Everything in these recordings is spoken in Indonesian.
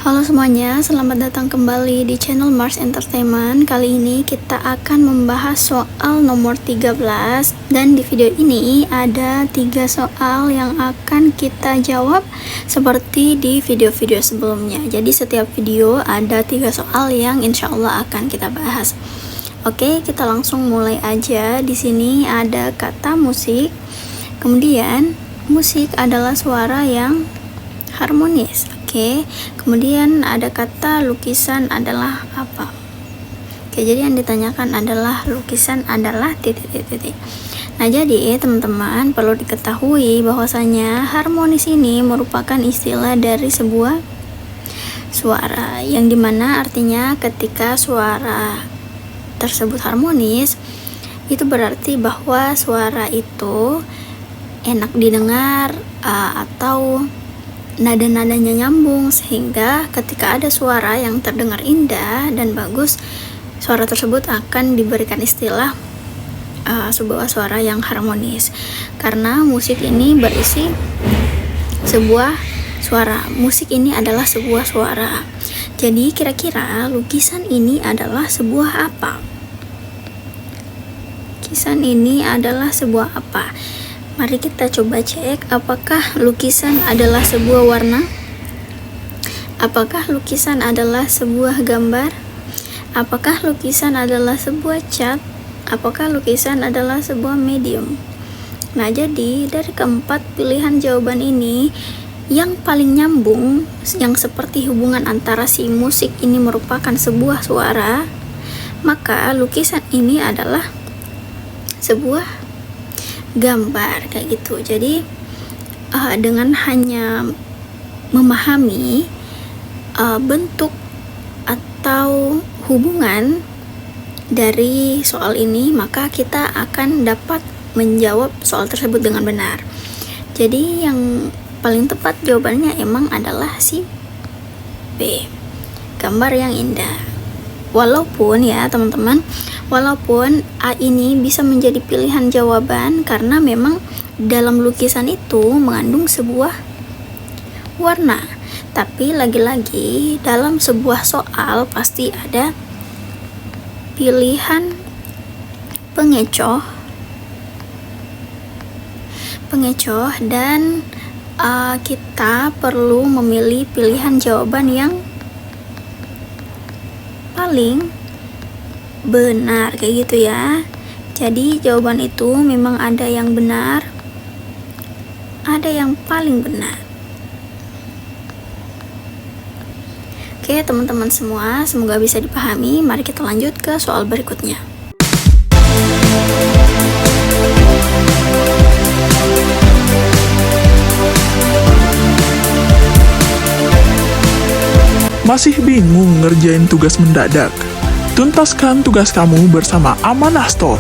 Halo semuanya, selamat datang kembali di channel Mars Entertainment. Kali ini kita akan membahas soal nomor 13. Dan di video ini ada 3 soal yang akan kita jawab seperti di video-video sebelumnya. Jadi setiap video ada 3 soal yang insya Allah akan kita bahas. Oke, kita langsung mulai aja. Di sini ada kata musik. Kemudian musik adalah suara yang harmonis. Oke, kemudian ada kata lukisan adalah apa? Oke, jadi yang ditanyakan adalah lukisan adalah titik. Nah, jadi teman-teman perlu diketahui bahwasanya harmonis ini merupakan istilah dari sebuah suara, yang dimana artinya ketika suara tersebut harmonis, itu berarti bahwa suara itu enak didengar atau nada-nadanya nyambung, sehingga ketika ada suara yang terdengar indah dan bagus, suara tersebut akan diberikan istilah sebuah suara yang harmonis. Karena musik ini berisi sebuah suara. Musik ini adalah sebuah suara. Jadi kira-kira lukisan ini adalah sebuah apa? Lukisan ini adalah sebuah apa? Mari kita coba cek, apakah lukisan adalah sebuah warna? Apakah lukisan adalah sebuah gambar? Apakah lukisan adalah sebuah cat? Apakah lukisan adalah sebuah medium? Nah, jadi dari keempat pilihan jawaban ini, yang paling nyambung, yang seperti hubungan antara si musik ini merupakan sebuah suara, maka lukisan ini adalah sebuah gambar, kayak gitu. Jadi dengan hanya memahami bentuk atau hubungan dari soal ini, maka kita akan dapat menjawab soal tersebut dengan benar. Jadi yang paling tepat jawabannya emang adalah si B, gambar yang indah. Walaupun ya teman-teman, walaupun A ini bisa menjadi pilihan jawaban karena memang dalam lukisan itu mengandung sebuah warna, tapi lagi-lagi dalam sebuah soal pasti ada pilihan pengecoh dan kita perlu memilih pilihan jawaban yang paling benar, kayak gitu ya. Jadi jawaban itu memang ada yang benar, ada yang paling benar. Oke teman-teman semua, semoga bisa dipahami. Mari kita lanjut ke soal berikutnya. Masih bingung ngerjain tugas mendadak? Tuntaskan tugas kamu bersama Amanah Store.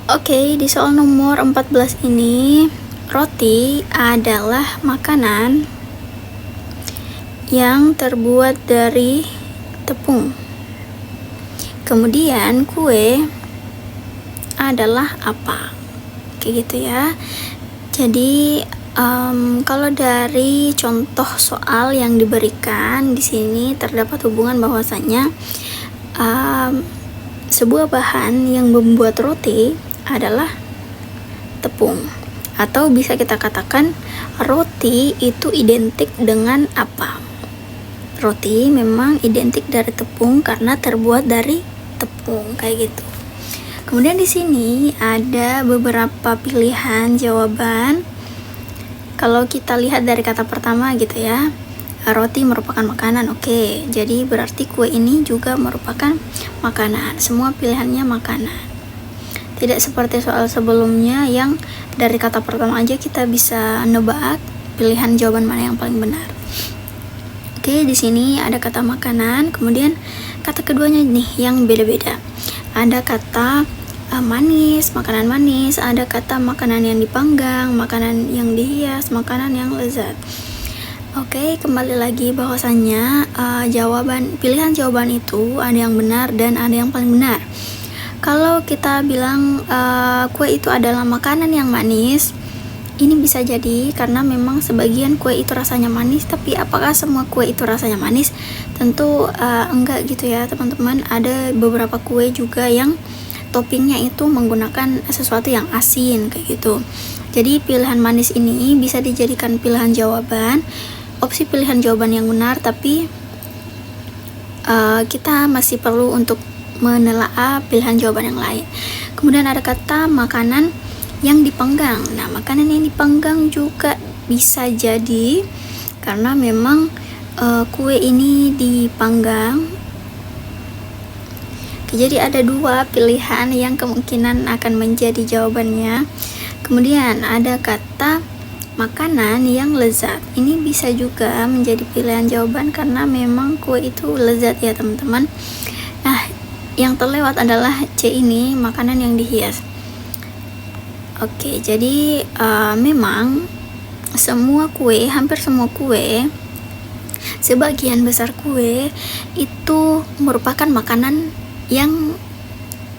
Oke, di soal nomor 14 ini, roti adalah makanan yang terbuat dari tepung. Kemudian kue adalah apa? Kayak gitu ya. Jadi kalau dari contoh soal yang diberikan di sini terdapat hubungan bahwasanya sebuah bahan yang membuat roti adalah tepung, atau bisa kita katakan roti itu identik dengan apa? Roti memang identik dari tepung karena terbuat dari tepung, kayak gitu. Kemudian di sini ada beberapa pilihan jawaban. Kalau kita lihat dari kata pertama gitu ya, roti merupakan makanan. Oke, jadi berarti kue ini juga merupakan makanan. Semua pilihannya makanan. Tidak seperti soal sebelumnya yang dari kata pertama aja kita bisa nebak pilihan jawaban mana yang paling benar. Oke, di sini ada kata makanan, kemudian kata keduanya nih yang beda-beda. Ada kata manis, makanan manis, ada kata makanan yang dipanggang, makanan yang dihias, makanan yang lezat. Oke, kembali lagi bahwasannya pilihan jawaban itu ada yang benar dan ada yang paling benar. Kalau kita bilang kue itu adalah makanan yang manis, Ini bisa jadi karena memang sebagian kue itu rasanya manis, tapi apakah semua kue itu rasanya manis? Tentu enggak gitu ya teman-teman. Ada beberapa kue juga yang toppingnya itu menggunakan sesuatu yang asin kayak gitu. Jadi pilihan manis ini bisa dijadikan pilihan jawaban, opsi pilihan jawaban yang benar, tapi kita masih perlu untuk menelaah pilihan jawaban yang lain. Kemudian ada kata makanan yang dipanggang. Nah, makanan yang dipanggang juga bisa jadi karena memang kue ini dipanggang. Jadi ada dua pilihan yang kemungkinan akan menjadi jawabannya. Kemudian ada kata makanan yang lezat. Ini bisa juga menjadi pilihan jawaban karena memang kue itu lezat ya teman-teman. Nah, yang terlewat adalah C ini, makanan yang dihias. Oke, jadi memang semua kue, hampir semua kue, sebagian besar kue itu merupakan makanan yang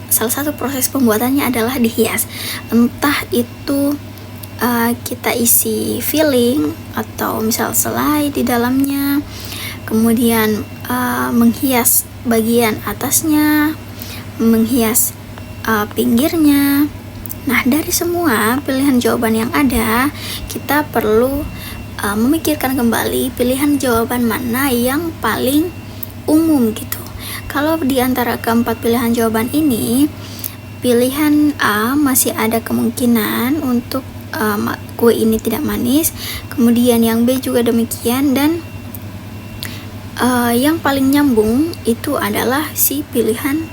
salah satu proses pembuatannya adalah dihias. Entah itu kita isi filling atau misal selai di dalamnya, kemudian menghias bagian atasnya, menghias pinggirnya. Nah, dari semua pilihan jawaban yang ada, kita perlu memikirkan kembali pilihan jawaban mana yang paling umum gitu. Kalau di antara keempat pilihan jawaban ini, pilihan A masih ada kemungkinan untuk kue ini tidak manis, kemudian yang B juga demikian, dan yang paling nyambung itu adalah si pilihan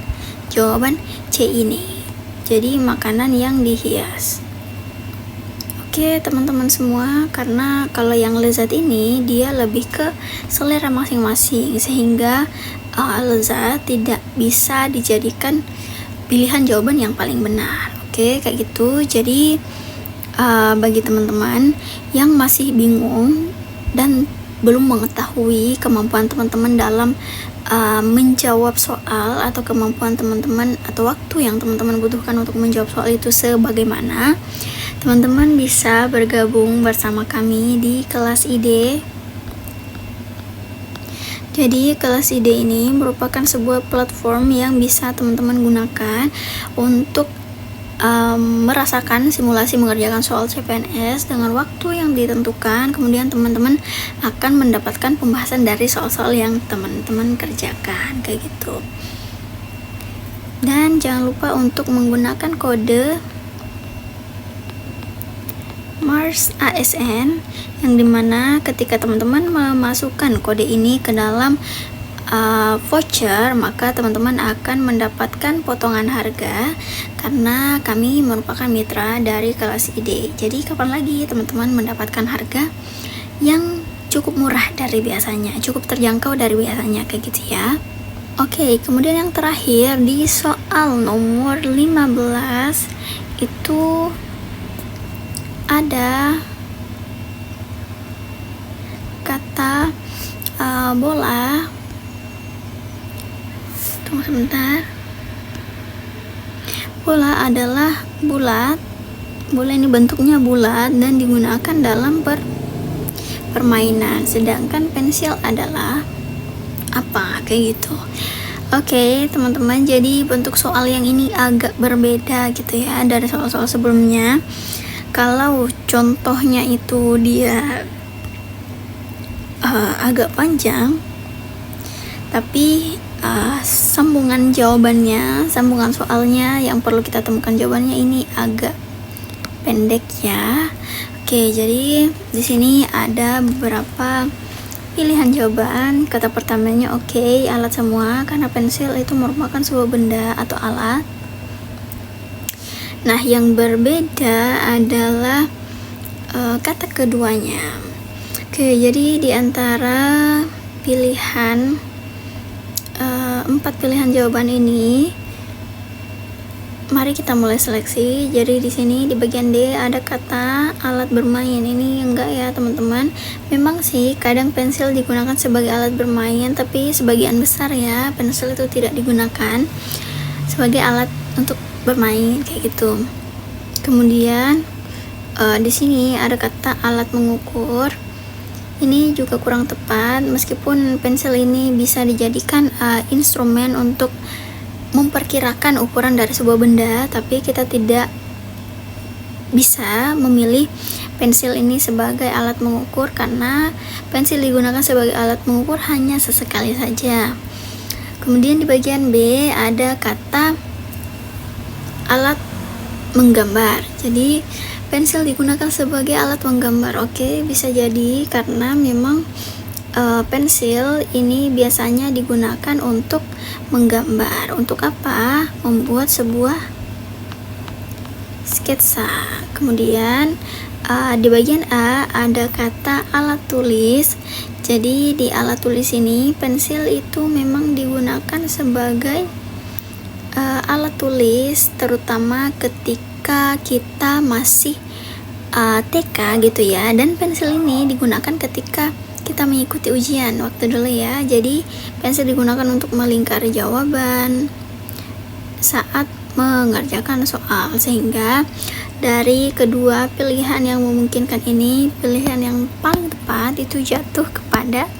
jawaban C ini. Jadi makanan yang dihias. Oke teman-teman semua, karena kalau yang lezat ini dia lebih ke selera masing-masing, sehingga lezat tidak bisa dijadikan pilihan jawaban yang paling benar. Oke, kayak gitu. Jadi bagi teman-teman yang masih bingung dan belum mengetahui kemampuan teman-teman dalam menjawab soal, atau kemampuan teman-teman atau waktu yang teman-teman butuhkan untuk menjawab soal itu sebagaimana, teman-teman bisa bergabung bersama kami di kelas ID. Jadi kelas ID ini merupakan sebuah platform yang bisa teman-teman gunakan untuk merasakan simulasi mengerjakan soal CPNS dengan waktu yang ditentukan. Kemudian teman-teman akan mendapatkan pembahasan dari soal-soal yang teman-teman kerjakan kayak gitu. Dan jangan lupa untuk menggunakan kode Mars ASN, yang dimana ketika teman-teman memasukkan kode ini ke dalam voucher, maka teman-teman akan mendapatkan potongan harga karena kami merupakan mitra dari kelas ID. Jadi kapan lagi teman-teman mendapatkan harga yang cukup murah dari biasanya, cukup terjangkau dari biasanya kayak gitu ya. Oke, kemudian yang terakhir di soal nomor 15 itu ada kata bola. Tunggu sebentar. Bola adalah bulat. Bola ini bentuknya bulat dan digunakan dalam permainan. Sedangkan pensil adalah apa? Kayak gitu. Oke, teman-teman, jadi bentuk soal yang ini agak berbeda gitu ya dari soal-soal sebelumnya. Kalau contohnya itu dia agak panjang, tapi sambungan jawabannya, sambungan soalnya yang perlu kita temukan jawabannya ini agak pendek ya. Oke, jadi di sini ada beberapa pilihan jawaban. Kata pertamanya oke, alat semua, karena pensil itu merupakan sebuah benda atau alat. Nah, yang berbeda adalah kata keduanya. Oke, jadi di antara pilihan 4 pilihan jawaban ini, mari kita mulai seleksi. Jadi di sini di bagian D ada kata alat bermain. Ini enggak ya teman-teman. Memang sih kadang pensil digunakan sebagai alat bermain, tapi sebagian besar ya pensil itu tidak digunakan sebagai alat untuk bermain kayak gitu. Kemudian di sini ada kata alat mengukur. Ini juga kurang tepat, meskipun pensil ini bisa dijadikan instrumen untuk memperkirakan ukuran dari sebuah benda, tapi kita tidak bisa memilih pensil ini sebagai alat mengukur karena pensil digunakan sebagai alat mengukur hanya sesekali saja. Kemudian di bagian B ada kata alat menggambar. Jadi pensil digunakan sebagai alat menggambar. Oke, bisa jadi karena memang pensil ini biasanya digunakan untuk menggambar. Untuk apa? Membuat sebuah sketsa. Kemudian di bagian A ada kata alat tulis. Jadi di alat tulis ini pensil itu memang digunakan sebagai alat tulis, terutama ketika kita masih TK gitu ya. Dan pensil ini digunakan ketika kita mengikuti ujian waktu dulu ya. Jadi pensil digunakan untuk melingkari jawaban saat mengerjakan soal, sehingga dari kedua pilihan yang memungkinkan ini, pilihan yang paling tepat itu jatuh kepada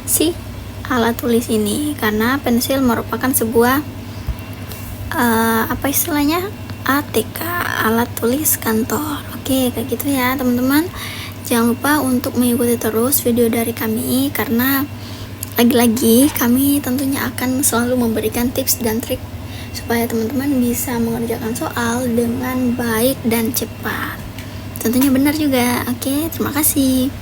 si alat tulis ini, karena pensil merupakan sebuah apa istilahnya, ATK, alat tulis kantor. Oke, kayak gitu ya teman-teman. Jangan lupa untuk mengikuti terus video dari kami, karena lagi-lagi kami tentunya akan selalu memberikan tips dan trik supaya teman-teman bisa mengerjakan soal dengan baik dan cepat. Tentunya benar juga. Oke, terima kasih.